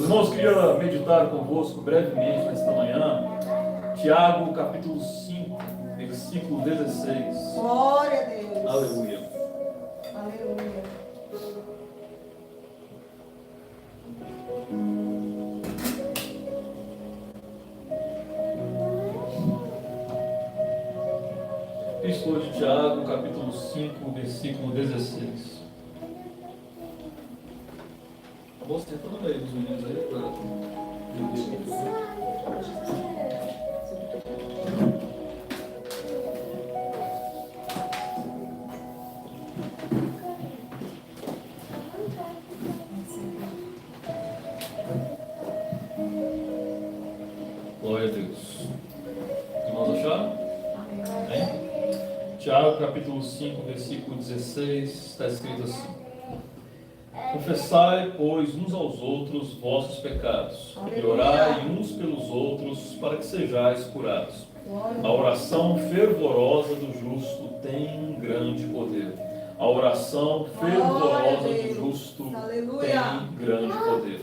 irmãos, queria meditar convosco brevemente nesta manhã, Tiago capítulo 5, versículo 16. Glória a Deus. Aleluia. Aleluia. Epístola de Tiago, capítulo 5, versículo 16. Você está no meio dos meninos aí, para glória a Deus. Irmãos acharam? Amém? Tiago, capítulo 5, versículo 16, está escrito assim: Confessai, pois, uns aos outros vossos pecados, e orai uns pelos outros, para que sejais curados. A oração fervorosa do justo tem um grande poder. A oração fervorosa do justo tem grande poder.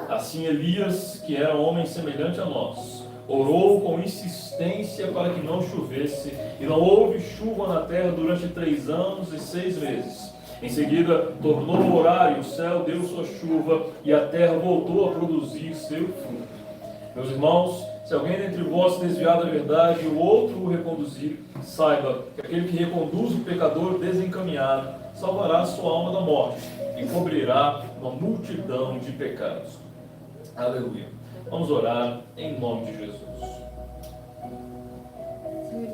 Assim Elias, que era homem semelhante a nós, orou com insistência para que não chovesse, e não houve chuva na terra durante 3 anos e 6 meses. Em seguida, tornou a orar, e o céu deu sua chuva, e a terra voltou a produzir seu fruto. Meus irmãos, se alguém dentre vós se desviar da verdade e o outro o reconduzir, saiba que aquele que reconduz o pecador desencaminhado salvará a sua alma da morte e cobrirá uma multidão de pecados. Aleluia. Vamos orar em nome de Jesus.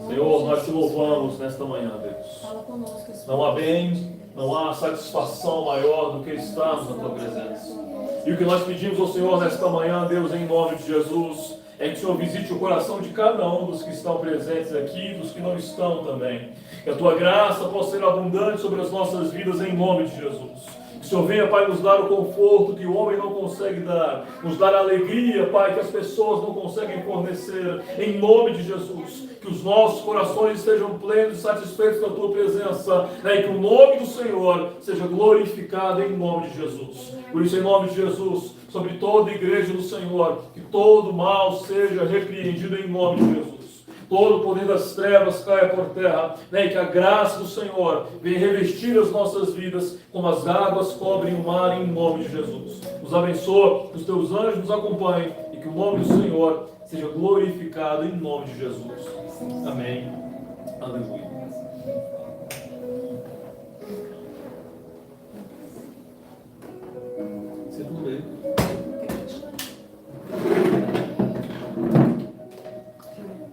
Senhor, nós te louvamos nesta manhã, Deus. Não há bem, não há satisfação maior do que estarmos na tua presença. E o que nós pedimos ao Senhor nesta manhã, Deus, em nome de Jesus, é que o Senhor visite o coração de cada um dos que estão presentes aqui e dos que não estão também. Que a tua graça possa ser abundante sobre as nossas vidas em nome de Jesus. Que o Senhor venha, Pai, nos dar o conforto que o homem não consegue dar, nos dar a alegria, Pai, que as pessoas não conseguem fornecer, em nome de Jesus. Que os nossos corações estejam plenos e satisfeitos da tua presença, né? E que o nome do Senhor seja glorificado em nome de Jesus. Por isso, em nome de Jesus, sobre toda a igreja do Senhor, que todo mal seja repreendido em nome de Jesus. Todo o poder das trevas caia por terra, né? E que a graça do Senhor venha revestir as nossas vidas, como as águas cobrem o mar, em nome de Jesus. Nos abençoa, que os teus anjos nos acompanhem e que o nome do Senhor seja glorificado em nome de Jesus. Amém. Aleluia. Você tudo bem?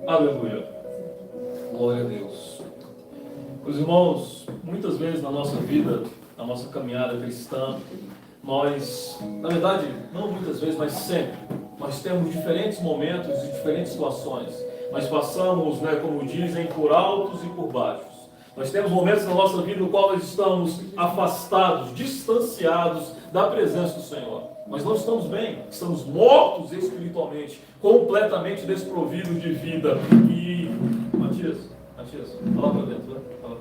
Aleluia. Glória a Deus. Os irmãos, muitas vezes na nossa vida, na nossa caminhada cristã, nós, na verdade, não muitas vezes, mas sempre, nós temos diferentes momentos e diferentes situações. Nós passamos, né, como dizem, por altos e por baixos. Nós temos momentos na nossa vida no qual nós estamos afastados, distanciados da presença do Senhor. Nós não estamos bem, estamos mortos espiritualmente, completamente desprovidos de vida. E, Matias, fala para dentro, né? Fala.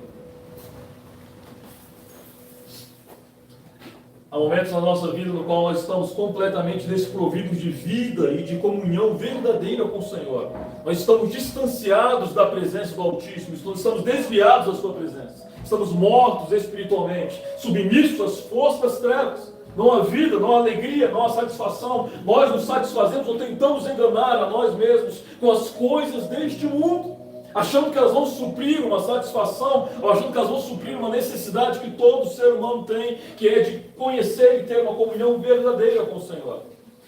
Há momentos na nossa vida no qual nós estamos completamente desprovidos de vida e de comunhão verdadeira com o Senhor. Nós estamos distanciados da presença do Altíssimo, estamos desviados da sua presença. Estamos mortos espiritualmente, submissos às forças das trevas. Não há vida, não há alegria, não há satisfação. Nós nos satisfazemos ou tentamos enganar a nós mesmos com as coisas deste mundo, achando que elas vão suprir uma satisfação, ou achando que elas vão suprir uma necessidade que todo ser humano tem, que é de conhecer e ter uma comunhão verdadeira com o Senhor.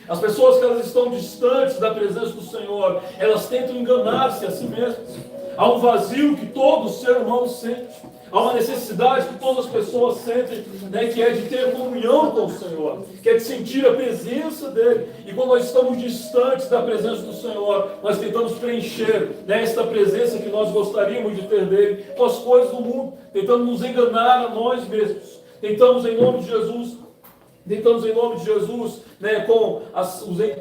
As pessoas que elas estão distantes da presença do Senhor, elas tentam enganar-se a si mesmas. Há um vazio que todo ser humano sente. Há uma necessidade que todas as pessoas sentem, né, que é de ter comunhão com o Senhor, que é de sentir a presença dEle. E quando nós estamos distantes da presença do Senhor, nós tentamos preencher, né, esta presença que nós gostaríamos de ter dEle com as coisas do mundo, tentando nos enganar a nós mesmos. Tentamos em nome de Jesus, né, com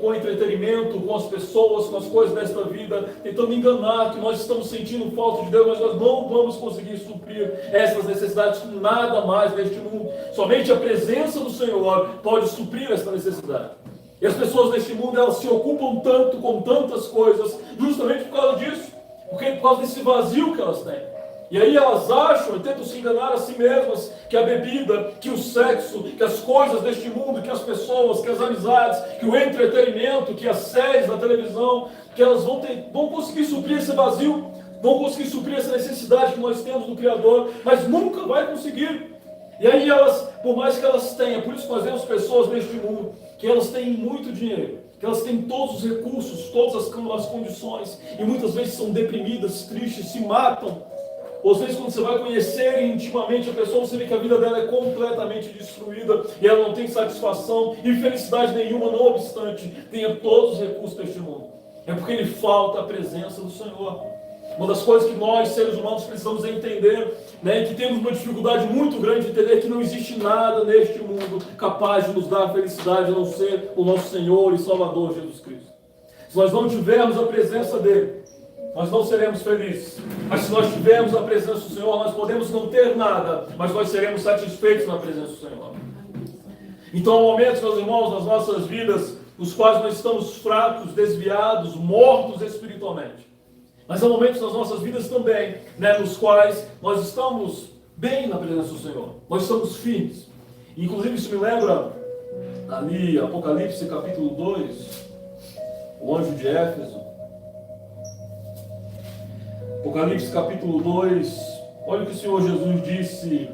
o entretenimento, com as pessoas, com as coisas desta vida, tentando enganar que nós estamos sentindo falta de Deus, mas nós não vamos conseguir suprir essas necessidades com nada mais neste mundo. Somente a presença do Senhor pode suprir essa necessidade. E as pessoas neste mundo, elas se ocupam tanto com tantas coisas, justamente por causa disso. Porque por causa desse vazio que elas têm. E aí elas acham e tentam se enganar a si mesmas que a bebida, que o sexo, que as coisas deste mundo, que as pessoas, que as amizades, que o entretenimento, que as séries na televisão, que elas vão conseguir suprir esse vazio, vão conseguir suprir essa necessidade que nós temos do Criador, mas nunca vai conseguir. E aí elas, por mais que elas tenham, por isso nós vemos pessoas neste mundo, que elas têm muito dinheiro, que elas têm todos os recursos, todas as condições, e muitas vezes são deprimidas, tristes, se matam. Ou às vezes quando você vai conhecer intimamente a pessoa, você vê que a vida dela é completamente destruída, e ela não tem satisfação e felicidade nenhuma, não obstante tenha todos os recursos deste mundo. É porque lhe falta a presença do Senhor. Uma das coisas que nós, seres humanos, precisamos entender, né, que temos uma dificuldade muito grande de entender, que não existe nada neste mundo capaz de nos dar felicidade, a não ser o nosso Senhor e Salvador Jesus Cristo. Se nós não tivermos a presença dele, nós não seremos felizes. Mas se nós tivermos a presença do Senhor, nós podemos não ter nada, mas nós seremos satisfeitos na presença do Senhor. Então há momentos, meus irmãos, nas nossas vidas, nos quais nós estamos fracos, desviados, mortos espiritualmente. Mas há momentos nas nossas vidas também, né, nos quais nós estamos bem na presença do Senhor. Nós estamos firmes. Inclusive isso me lembra ali, Apocalipse capítulo 2, o anjo de Éfeso. Apocalipse capítulo 2, olha o que o Senhor Jesus disse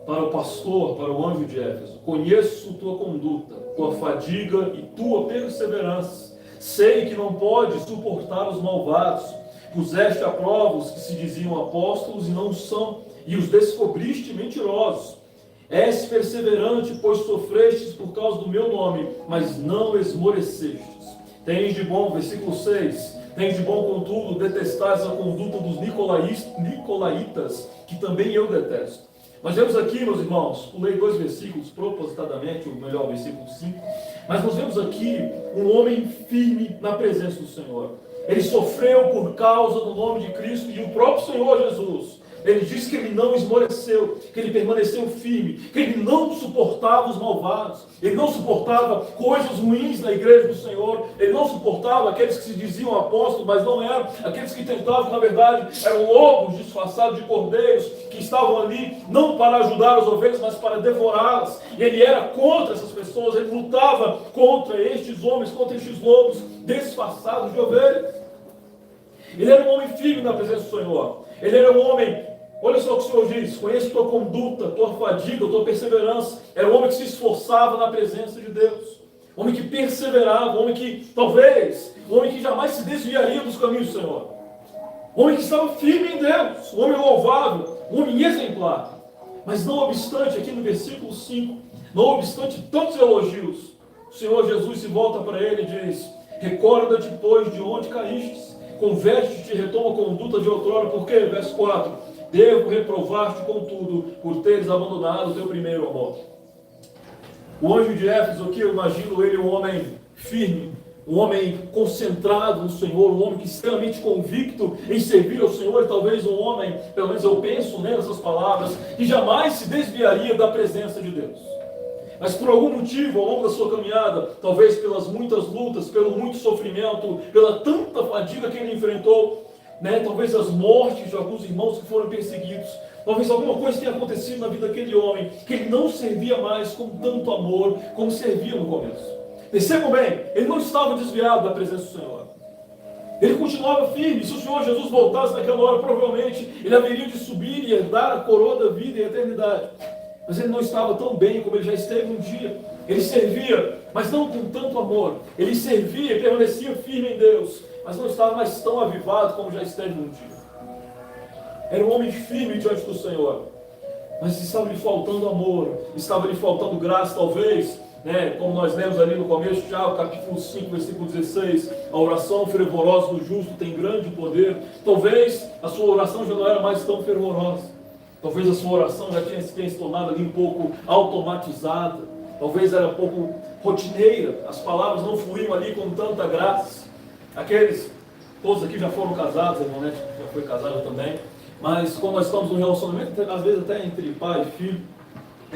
para o pastor, para o anjo de Éfeso: conheço tua conduta, tua fadiga e tua perseverança. Sei que não podes suportar os malvados. Puseste à prova os que se diziam apóstolos e não são, e os descobriste mentirosos. És perseverante, pois sofrestes por causa do meu nome, mas não esmorecestes. Tens de bom, versículo 6, tens de bom, contudo, detestais a conduta dos nicolaítas, que também eu detesto. Nós vemos aqui, meus irmãos, pulei 2 versículos propositadamente, ou melhor, o versículo 5, mas nós vemos aqui um homem firme na presença do Senhor. Ele sofreu por causa do nome de Cristo, e o próprio Senhor Jesus, ele diz que ele não esmoreceu, que ele permaneceu firme, que ele não suportava os malvados, ele não suportava coisas ruins na igreja do Senhor, ele não suportava aqueles que se diziam apóstolos, mas não eram, aqueles que tentavam, na verdade, eram lobos disfarçados de cordeiros, que estavam ali não para ajudar as ovelhas, mas para devorá-las. E ele era contra essas pessoas, ele lutava contra estes homens, contra estes lobos disfarçados de ovelhas. Ele era um homem firme na presença do Senhor. Ele era um homem, olha só o que o Senhor diz: conheço tua conduta, tua fadiga, tua perseverança. Era um homem que se esforçava na presença de Deus. Um homem que perseverava, um homem que, talvez, um homem que jamais se desviaria dos caminhos do Senhor. Um homem que estava firme em Deus, um homem louvável, um homem exemplar. Mas não obstante, aqui no versículo 5, não obstante tantos elogios, o Senhor Jesus se volta para ele e diz: recorda-te, pois, de onde caíste, converte-te e retoma a conduta de outrora, porque, verso 4, devo reprovar-te contudo, por teres abandonado o teu primeiro amor. O anjo de Éfeso aqui, eu imagino ele um homem firme, um homem concentrado no Senhor, um homem que extremamente convicto em servir ao Senhor, e talvez um homem, pelo menos eu penso nessas palavras, que jamais se desviaria da presença de Deus. Mas por algum motivo, ao longo da sua caminhada, talvez pelas muitas lutas, pelo muito sofrimento, pela tanta fadiga que ele enfrentou, né, talvez as mortes de alguns irmãos que foram perseguidos, talvez alguma coisa tenha acontecido na vida daquele homem, que ele não servia mais com tanto amor como servia no começo. Percebam bem, ele não estava desviado da presença do Senhor. Ele continuava firme. Se o Senhor Jesus voltasse naquela hora, provavelmente ele haveria de subir e herdar a coroa da vida e a eternidade. Mas ele não estava tão bem como ele já esteve um dia. Ele servia, mas não com tanto amor. Ele servia e permanecia firme em Deus, mas não estava mais tão avivado como já esteve um dia. Era um homem firme diante do Senhor, mas estava lhe faltando amor, estava lhe faltando graça, talvez, né, como nós lemos ali no começo, Tiago, capítulo 5, versículo 16, a oração fervorosa do justo tem grande poder. Talvez a sua oração já não era mais tão fervorosa. Talvez a sua oração já tenha se tornado ali um pouco automatizada. Talvez era um pouco rotineira. As palavras não fluíam ali com tanta graça. Todos aqui já foram casados, a irmã já foi casada também. Mas quando nós estamos num relacionamento, às vezes até entre pai e filho,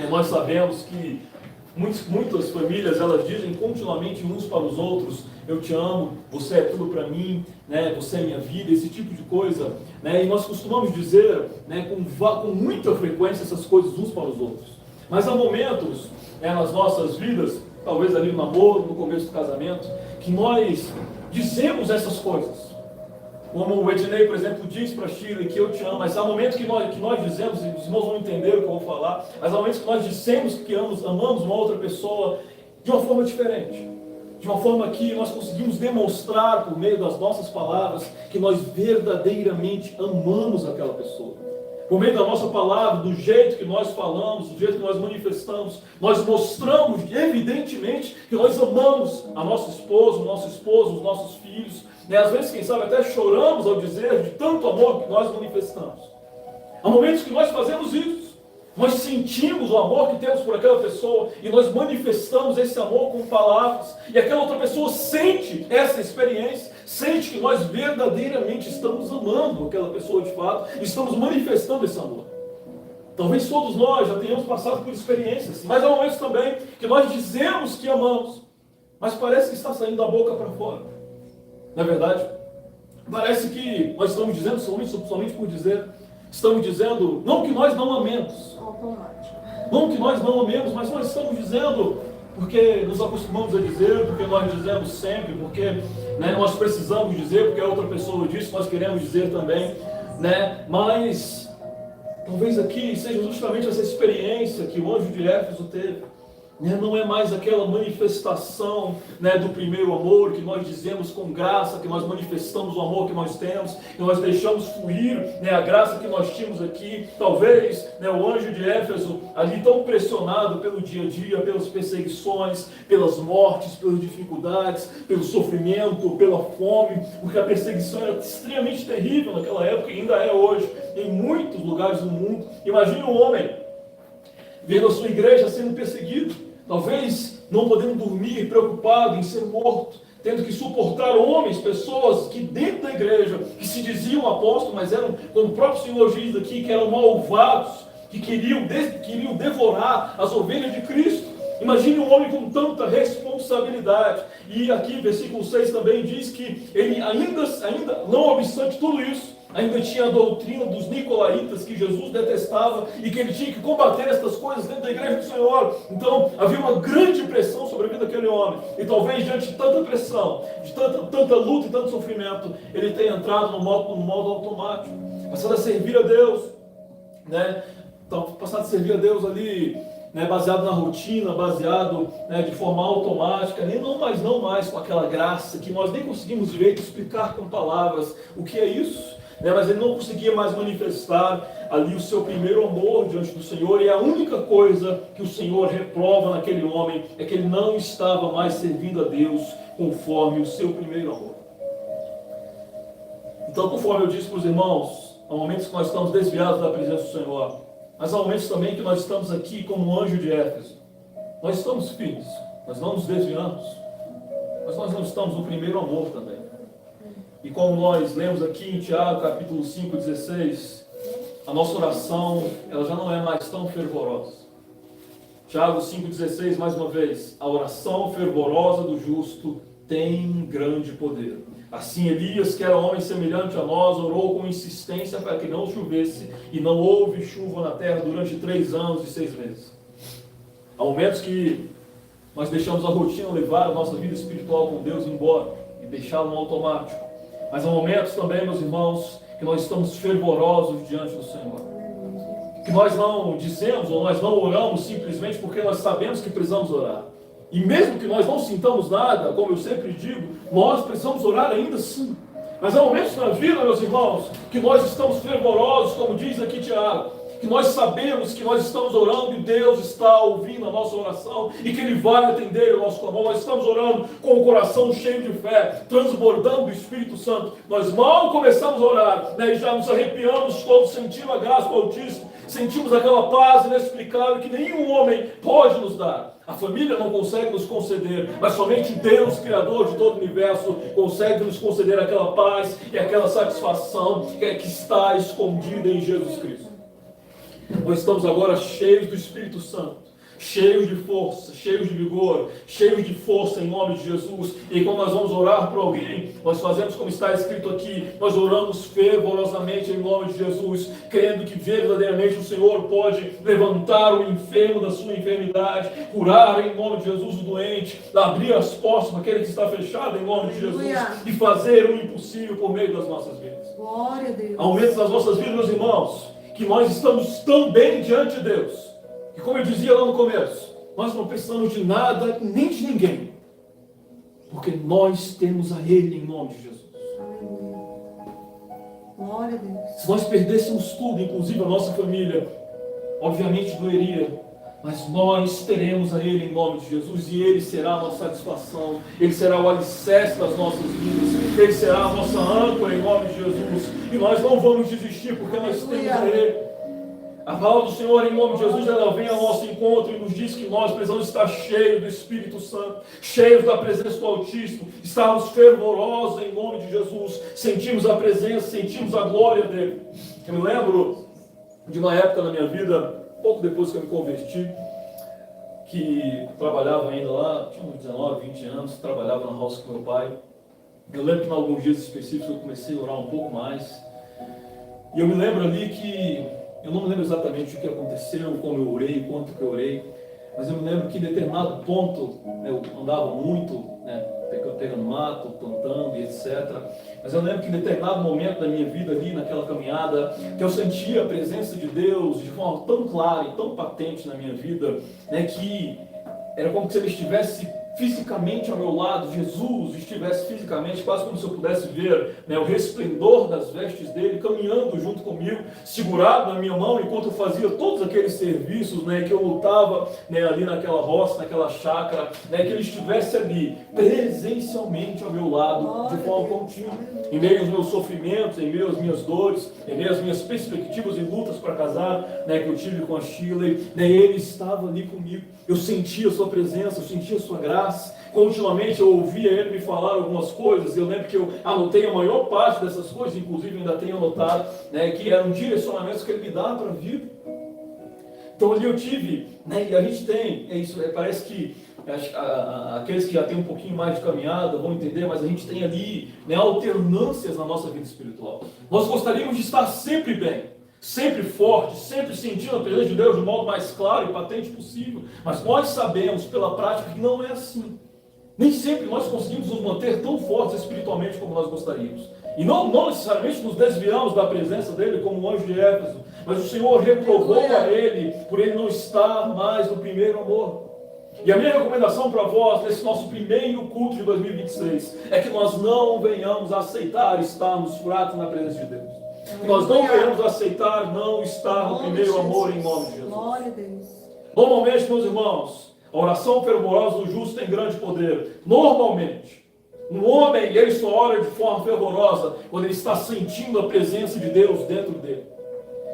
nós sabemos que Muitas famílias, elas dizem continuamente uns para os outros: eu te amo, você é tudo para mim, né? Você é minha vida, esse tipo de coisa, né? E nós costumamos dizer, né, com muita frequência essas coisas uns para os outros. Mas há momentos, né, nas nossas vidas, talvez ali no namoro, no começo do casamento, que nós dizemos essas coisas. Como o Ednei, por exemplo, diz para a Shirley que eu te amo, mas há momentos que nós dizemos, e os irmãos vão entender o que eu vou falar, mas há momentos que nós dissemos que amamos uma outra pessoa de uma forma diferente. De uma forma que nós conseguimos demonstrar por meio das nossas palavras que nós verdadeiramente amamos aquela pessoa. Por meio da nossa palavra, do jeito que nós falamos, do jeito que nós manifestamos, nós mostramos evidentemente que nós amamos a nossa esposa, o nosso esposo, os nossos filhos. E às vezes, quem sabe, até choramos ao dizer de tanto amor que nós manifestamos. Há momentos que nós fazemos isso. Nós sentimos o amor que temos por aquela pessoa e nós manifestamos esse amor com palavras. E aquela outra pessoa sente essa experiência, sente que nós verdadeiramente estamos amando aquela pessoa de fato e estamos manifestando esse amor. Talvez todos nós já tenhamos passado por experiências, mas há momentos também que nós dizemos que amamos, mas parece que está saindo da boca para fora. Não é verdade? Parece que nós estamos dizendo somente por dizer. Estamos dizendo, não que nós não amemos. Automático. Não que nós não amemos, mas nós estamos dizendo porque nos acostumamos a dizer, porque nós dizemos sempre, porque, né, nós precisamos dizer, porque a outra pessoa disse, nós queremos dizer também, né? Mas talvez aqui seja justamente essa experiência que o anjo de Éfeso teve. Não é mais aquela manifestação, né, do primeiro amor que nós dizemos com graça, que nós manifestamos o amor que nós temos, que nós deixamos fluir, né, a graça que nós tínhamos aqui. Talvez, né, o anjo de Éfeso, ali tão pressionado pelo dia a dia, pelas perseguições, pelas mortes, pelas dificuldades, pelo sofrimento, pela fome, porque a perseguição era extremamente terrível naquela época e ainda é hoje, em muitos lugares do mundo. Imagine um homem vendo a sua igreja sendo perseguido, talvez não podendo dormir, preocupado em ser morto, tendo que suportar homens, pessoas que dentro da igreja, que se diziam apóstolos, mas eram, como o próprio Senhor diz aqui, que eram malvados, que queriam devorar as ovelhas de Cristo. Imagine um homem com tanta responsabilidade. E aqui, versículo 6 também diz que ele ainda não obstante tudo isso, ainda tinha a doutrina dos nicolaítas que Jesus detestava e que ele tinha que combater essas coisas dentro da igreja do Senhor. Então havia uma grande pressão sobre a vida daquele homem. E talvez diante de tanta pressão, de tanta luta e tanto sofrimento, ele tenha entrado no modo automático, passando a servir a Deus, né? Então, passado a servir a Deus ali, né, baseado na rotina, baseado, né, de forma automática, não mais com aquela graça que nós nem conseguimos direito explicar com palavras o que é isso. Mas ele não conseguia mais manifestar ali o seu primeiro amor diante do Senhor, e a única coisa que o Senhor reprova naquele homem é que ele não estava mais servindo a Deus conforme o seu primeiro amor. Então, conforme eu disse para os irmãos, há momentos que nós estamos desviados da presença do Senhor, mas há momentos também que nós estamos aqui como anjo de Éfeso. Nós estamos firmes, nós não nos desviamos, mas nós não estamos no primeiro amor também. E como nós lemos aqui em Tiago, capítulo 5, 16, a nossa oração, ela já não é mais tão fervorosa. Tiago 5,16, mais uma vez, a oração fervorosa do justo tem grande poder. Assim Elias, que era homem semelhante a nós, orou com insistência para que não chovesse, e não houve chuva na terra durante 3 anos e 6 meses. Há momentos que nós deixamos a rotina levar a nossa vida espiritual com Deus embora, e deixá-lo no automático. Mas há momentos também, meus irmãos, que nós estamos fervorosos diante do Senhor. Que nós não dizemos ou nós não oramos simplesmente porque nós sabemos que precisamos orar. E mesmo que nós não sintamos nada, como eu sempre digo, nós precisamos orar ainda sim. Mas há momentos na vida, meus irmãos, que nós estamos fervorosos, como diz aqui Tiago, que nós sabemos que nós estamos orando e Deus está ouvindo a nossa oração e que Ele vai atender o nosso clamor. Nós estamos orando com o coração cheio de fé, transbordando do Espírito Santo. Nós mal começamos a orar, né, e já nos arrepiamos todos, sentindo a graça do Altíssimo, sentimos aquela paz inexplicável que nenhum homem pode nos dar. A família não consegue nos conceder, mas somente Deus, Criador de todo o universo, consegue nos conceder aquela paz e aquela satisfação que está escondida em Jesus Cristo. Nós estamos agora cheios do Espírito Santo, cheios de força, cheios de vigor, cheios de força em nome de Jesus. E quando nós vamos orar por alguém, nós fazemos como está escrito aqui, nós oramos fervorosamente em nome de Jesus, crendo que verdadeiramente o Senhor pode levantar o enfermo da sua enfermidade, curar em nome de Jesus o doente, abrir as portas para aquele que está fechado em nome de Jesus e fazer o impossível por meio das nossas vidas. Glória a Deus. Aumente nas nossas vidas, meus irmãos, que nós estamos tão bem diante de Deus, que como eu dizia lá no começo, nós não precisamos de nada nem de ninguém, porque nós temos a Ele em nome de Jesus. Aleluia. Glória a Deus. Se nós perdêssemos tudo, inclusive a nossa família, obviamente doeria, mas nós teremos a Ele em nome de Jesus, e Ele será a nossa satisfação, Ele será o alicerce das nossas vidas, Ele será a nossa âncora em nome de Jesus, e nós não vamos desistir porque nós temos a Ele. A palavra do Senhor em nome de Jesus, ela vem ao nosso encontro e nos diz que nós precisamos estar cheios do Espírito Santo, cheios da presença do Altíssimo, estarmos fervorosos em nome de Jesus, sentimos a presença, sentimos a glória dEle. Eu me lembro de uma época na minha vida, pouco depois que eu me converti, que trabalhava ainda lá, tinha uns 19, 20 anos, trabalhava na roça com meu pai. Eu lembro que em alguns dias específicos eu comecei a orar um pouco mais, e eu me lembro ali que, eu não me lembro exatamente o que aconteceu, como eu orei, quanto que eu orei, mas eu me lembro que em determinado ponto, eu andava muito, pegando mato, plantando e etc. Mas eu lembro que em determinado momento da minha vida ali, naquela caminhada, que eu sentia a presença de Deus de forma tão clara e tão patente na minha vida, que era como se Ele estivesse fisicamente ao meu lado, Jesus estivesse fisicamente, quase como se eu pudesse ver o resplendor das vestes dele, caminhando junto comigo, segurado na minha mão, enquanto eu fazia todos aqueles serviços, que eu lutava ali naquela roça, naquela chácara, que ele estivesse ali, presencialmente ao meu lado, de forma contínua, em meio aos meus sofrimentos, em meio às minhas dores, em meio às minhas perspectivas e lutas para casar, que eu tive com a Shirley, ele estava ali comigo, eu sentia a sua presença, eu sentia a sua graça. Continuamente eu ouvia ele me falar algumas coisas. Eu lembro que eu anotei a maior parte dessas coisas, inclusive ainda tenho anotado, que eram direcionamentos que ele me dava para a vida. Então ali eu tive, e a gente tem, parece que aqueles que já têm um pouquinho mais de caminhada vão entender, mas a gente tem ali alternâncias na nossa vida espiritual. Nós gostaríamos de estar sempre bem, sempre forte, sempre sentindo a presença de Deus de modo mais claro e patente possível, mas nós sabemos pela prática que não é assim. Nem sempre nós conseguimos nos manter tão fortes espiritualmente como nós gostaríamos. E não necessariamente nos desviamos da presença dele como o anjo de Éfeso, mas o Senhor reprovou a ele por ele não estar mais no primeiro amor. E a minha recomendação para vós, nesse nosso primeiro culto de 2026, é que nós não venhamos a aceitar estarmos fracos na presença de Deus. Nós não queremos aceitar não estar no primeiro amor em nome de Jesus. Glória a Deus. Normalmente, meus irmãos, a oração fervorosa do justo tem grande poder. Normalmente, um homem, ele só ora de forma fervorosa quando ele está sentindo a presença de Deus dentro dele.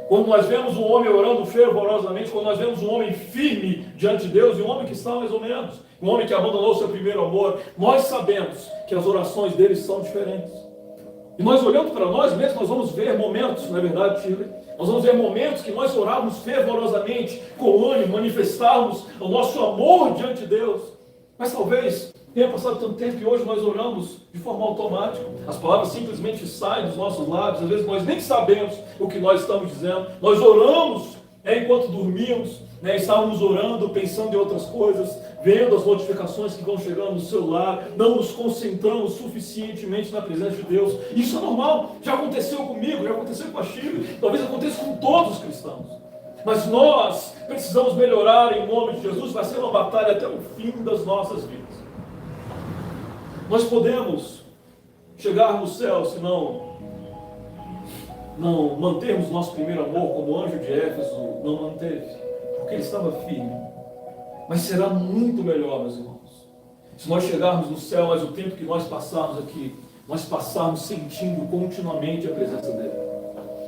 Quando nós vemos um homem orando fervorosamente, quando nós vemos um homem firme diante de Deus, e um homem que está mais ou menos, um homem que abandonou seu primeiro amor, nós sabemos que as orações dele são diferentes. E nós olhando para nós mesmos, nós vamos ver momentos, não é verdade, Shirley? Nós vamos ver momentos que nós orávamos fervorosamente, com ânimo, manifestarmos o nosso amor diante de Deus. Mas talvez tenha passado tanto tempo que hoje nós oramos de forma automática. As palavras simplesmente saem dos nossos lábios, às vezes nós nem sabemos o que nós estamos dizendo. Nós oramos enquanto dormíamos, estávamos orando, pensando em outras coisas, vendo as notificações que vão chegando no celular, não nos concentramos suficientemente na presença de Deus. Isso é normal, já aconteceu comigo, já aconteceu com a Shirley, talvez aconteça com todos os cristãos. Mas nós precisamos melhorar em nome de Jesus, vai ser uma batalha até o fim das nossas vidas. Nós podemos chegar no céu se não mantermos nosso primeiro amor, como o anjo de Éfeso não manteve, porque ele estava firme. Mas será muito melhor, meus irmãos, se nós chegarmos no céu, mas o tempo que nós passarmos aqui, nós passarmos sentindo continuamente a presença dele.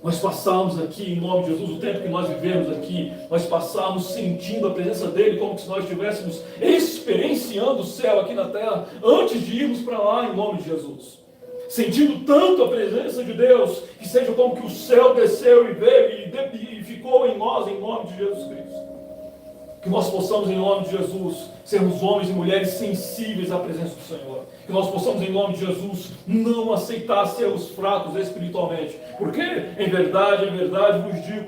Nós passarmos aqui, em nome de Jesus, o tempo que nós vivemos aqui, nós passarmos sentindo a presença dele, como se nós estivéssemos experienciando o céu aqui na terra, antes de irmos para lá, em nome de Jesus. Sentindo tanto a presença de Deus, que seja como que o céu desceu e veio e ficou em nós, em nome de Jesus Cristo. Que nós possamos, em nome de Jesus, sermos homens e mulheres sensíveis à presença do Senhor. Que nós possamos, em nome de Jesus, não aceitar sermos fracos espiritualmente. Porque, em verdade vos digo,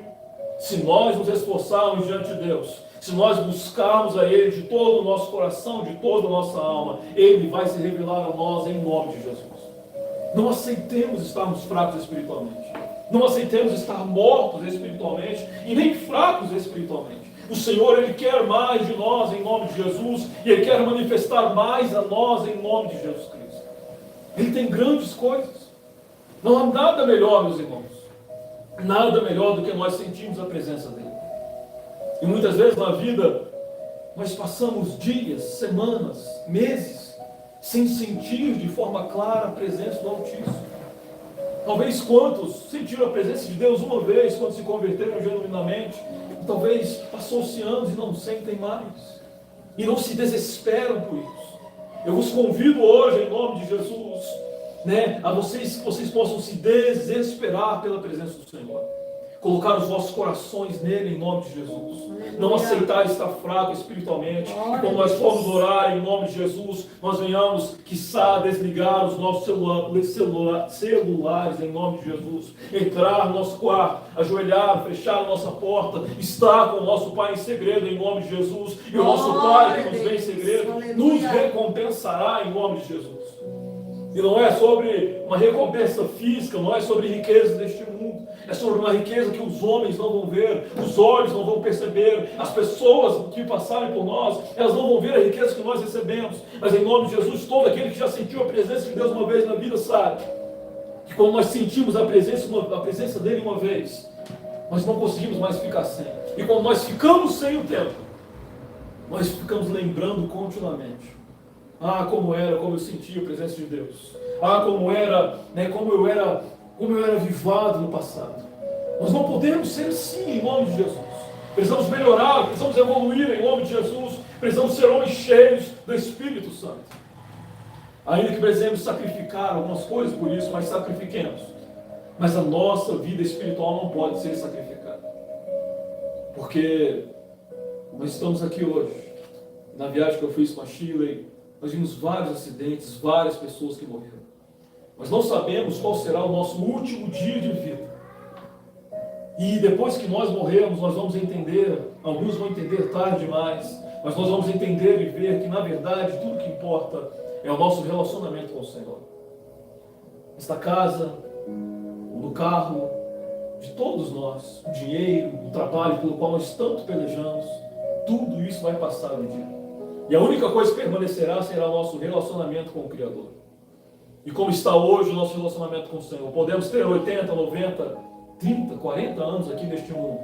se nós nos esforçarmos diante de Deus, se nós buscarmos a Ele de todo o nosso coração, de toda a nossa alma, Ele vai se revelar a nós em nome de Jesus. Não aceitemos estarmos fracos espiritualmente. Não aceitemos estar mortos espiritualmente e nem fracos espiritualmente. O Senhor, Ele quer mais de nós em nome de Jesus e Ele quer manifestar mais a nós em nome de Jesus Cristo. Ele tem grandes coisas. Não há nada melhor, meus irmãos. Nada melhor do que nós sentirmos a presença dEle. E muitas vezes na vida, nós passamos dias, semanas, meses, sem sentir de forma clara a presença do Altíssimo. Talvez quantos sentiram a presença de Deus uma vez, quando se converteram genuinamente, talvez passou-se anos e não sentem mais. E não se desesperam por isso. Eu vos convido hoje, em nome de Jesus, a vocês, que vocês possam se desesperar pela presença do Senhor. Colocar os vossos corações nele em nome de Jesus. Não aceitar estar fraco espiritualmente. E quando nós formos orar em nome de Jesus, nós venhamos, quiçá, desligar os nossos celulares em nome de Jesus. Entrar no nosso quarto, ajoelhar, fechar a nossa porta, estar com o nosso Pai em segredo em nome de Jesus. E o nosso Pai que nos vê em segredo nos recompensará em nome de Jesus. E não é sobre uma recompensa física, não é sobre riquezas deste mundo. É sobre uma riqueza que os homens não vão ver, os olhos não vão perceber, as pessoas que passarem por nós, elas não vão ver a riqueza que nós recebemos. Mas em nome de Jesus, todo aquele que já sentiu a presença de Deus uma vez na vida sabe que quando nós sentimos a presença dele uma vez, nós não conseguimos mais ficar sem. E quando nós ficamos sem o tempo, nós ficamos lembrando continuamente. Ah, como eu sentia a presença de Deus. Ah, como eu era avivado no passado. Nós não podemos ser assim em nome de Jesus. Precisamos melhorar, precisamos evoluir em nome de Jesus. Precisamos ser homens cheios do Espírito Santo. Ainda que precisemos sacrificar algumas coisas por isso, mas sacrifiquemos. Mas a nossa vida espiritual não pode ser sacrificada. Porque nós estamos aqui hoje, na viagem que eu fiz com a Shirley, nós vimos vários acidentes, várias pessoas que morreram. Mas não sabemos qual será o nosso último dia de vida. E depois que nós morrermos, nós vamos entender, alguns vão entender tarde demais, mas nós vamos entender e ver que, na verdade, tudo que importa é o nosso relacionamento com o Senhor. Esta casa, no carro, de todos nós, o dinheiro, o trabalho pelo qual nós tanto pelejamos, tudo isso vai passar um dia. E a única coisa que permanecerá será o nosso relacionamento com o Criador. E como está hoje o nosso relacionamento com o Senhor? Podemos ter 80, 90, 30, 40 anos aqui neste mundo.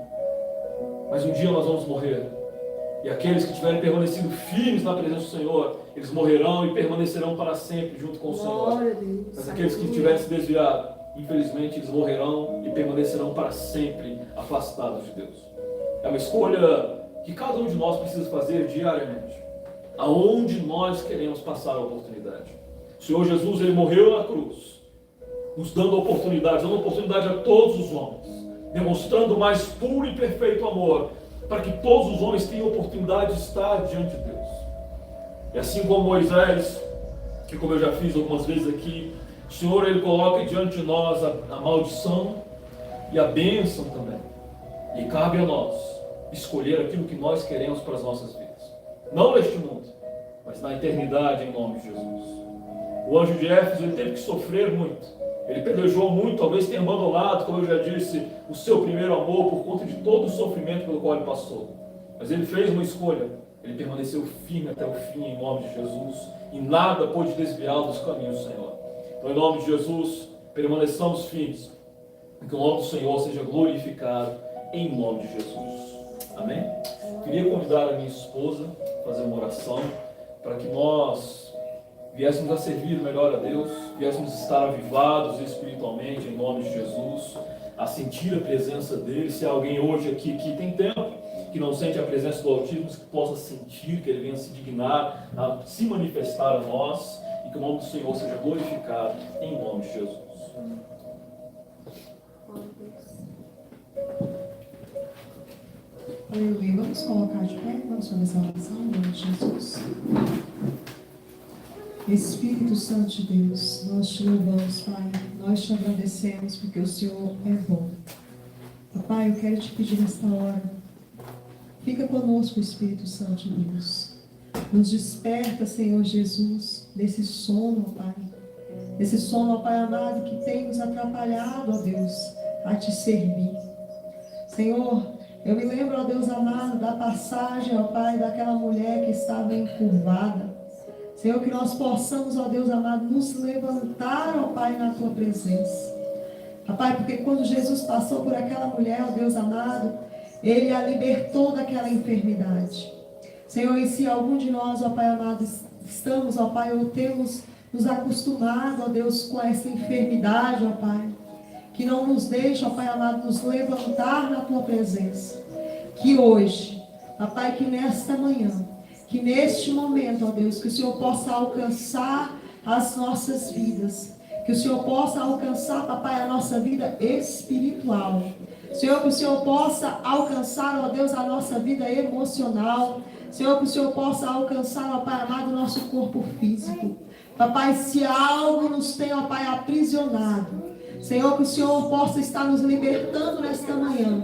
Mas um dia nós vamos morrer. E aqueles que tiverem permanecido firmes na presença do Senhor, eles morrerão e permanecerão para sempre junto com o Senhor. Mas aqueles que tiverem se desviado, infelizmente eles morrerão e permanecerão para sempre afastados de Deus. É uma escolha que cada um de nós precisa fazer diariamente. Aonde nós queremos passar a oportunidade. O Senhor Jesus, Ele morreu na cruz, nos dando oportunidade a todos os homens, demonstrando o mais puro e perfeito amor, para que todos os homens tenham oportunidade de estar diante de Deus. E assim como Moisés, que como eu já fiz algumas vezes aqui, o Senhor, Ele coloca diante de nós a maldição e a bênção também. E cabe a nós escolher aquilo que nós queremos para as nossas vidas. Não neste mundo, mas na eternidade em nome de Jesus. O anjo de Éfeso, ele teve que sofrer muito. Ele pelejou muito, talvez tenha abandonado, como eu já disse, o seu primeiro amor por conta de todo o sofrimento pelo qual ele passou. Mas ele fez uma escolha. Ele permaneceu firme até o fim em nome de Jesus. E nada pôde desviá-lo dos caminhos do Senhor. Então, em nome de Jesus, permaneçamos firmes. E que o nome do Senhor seja glorificado em nome de Jesus. Amém? Queria convidar a minha esposa a fazer uma oração para que nós viéssemos a servir melhor a Deus, viéssemos estar avivados espiritualmente em nome de Jesus, a sentir a presença dEle. Se há alguém hoje aqui que tem tempo, que não sente a presença do Altíssimo, que possa sentir, que Ele venha se dignar a se manifestar a nós e que o nome do Senhor seja glorificado em nome de Jesus. Aleluia. Vamos colocar de pé, vamos fazer essa oração em nome de Jesus. Espírito Santo de Deus, nós te louvamos, Pai. Nós te agradecemos porque o Senhor é bom. Papai, eu quero te pedir nesta hora, fica conosco, Espírito Santo de Deus. Nos desperta, Senhor Jesus, desse sono, Pai. Desse sono, ó Pai amado, que tem nos atrapalhado, ó Deus, a te servir. Senhor, eu me lembro, ó Deus amado, da passagem, ó Pai, daquela mulher que estava encurvada. Senhor, que nós possamos, ó Deus amado, nos levantar, ó Pai, na Tua presença. Papai, porque quando Jesus passou por aquela mulher, ó Deus amado, Ele a libertou daquela enfermidade. Senhor, e se algum de nós, ó Pai amado, estamos, ó Pai, ou temos nos acostumado, ó Deus, com essa enfermidade, ó Pai, que não nos deixa, ó Pai amado, nos levantar na Tua presença. Que hoje, ó Pai, que nesta manhã, que neste momento, ó Deus, que o Senhor possa alcançar as nossas vidas. Que o Senhor possa alcançar, papai, a nossa vida espiritual. Senhor, que o Senhor possa alcançar, ó Deus, a nossa vida emocional. Senhor, que o Senhor possa alcançar, ó Pai amado, o nosso corpo físico. Papai, se algo nos tem, ó Pai, aprisionado. Senhor, que o Senhor possa estar nos libertando nesta manhã.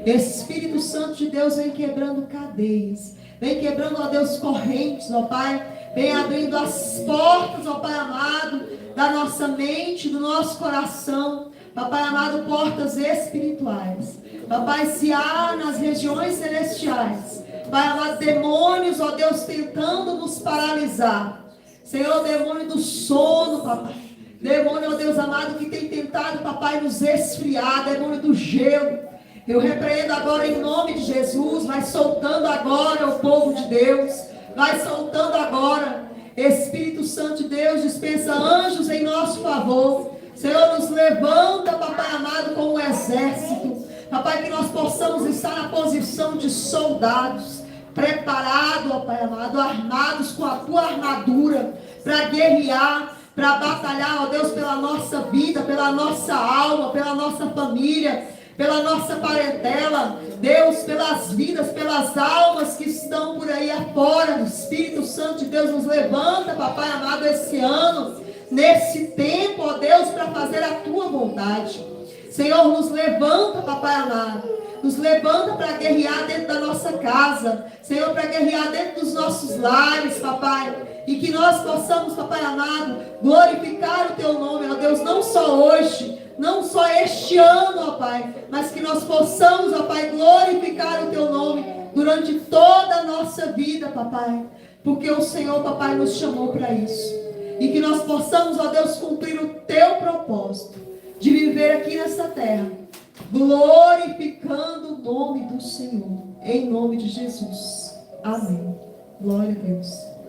Espírito Santo de Deus, vem quebrando cadeias. Vem quebrando, ó Deus, correntes, ó Pai. Vem abrindo as portas, ó Pai amado, da nossa mente, do nosso coração. Papai amado, portas espirituais. Papai, se há nas regiões celestiais, Pai amado, demônios, ó Deus, tentando nos paralisar. Senhor, demônio do sono, papai. Demônio, ó Deus amado, que tem tentado, papai, nos esfriar. Demônio do gelo. Eu repreendo agora em nome de Jesus. Vai soltando agora o povo de Deus. Vai soltando agora. Espírito Santo de Deus, dispensa anjos em nosso favor. Senhor, nos levanta, papai amado, como um exército. Papai, que nós possamos estar na posição de soldados. Preparados, ó Pai amado, armados com a Tua armadura. Para guerrear, para batalhar, ó Deus, pela nossa vida, pela nossa alma, pela nossa família, pela nossa parentela, Deus, pelas vidas, pelas almas que estão por aí afora. O Espírito Santo de Deus nos levanta, papai amado, esse ano, nesse tempo, ó Deus, para fazer a Tua vontade. Senhor, nos levanta, papai amado, nos levanta para guerrear dentro da nossa casa, Senhor, para guerrear dentro dos nossos lares, papai, e que nós possamos, papai amado, glorificar o Teu nome, ó Deus, não só hoje, não só este ano, ó Pai, mas que nós possamos, ó Pai, glorificar o Teu nome durante toda a nossa vida, papai, porque o Senhor, papai, nos chamou para isso, e que nós possamos, ó Deus, cumprir o Teu propósito, de viver aqui nessa terra, glorificando o nome do Senhor, em nome de Jesus, amém, glória a Deus.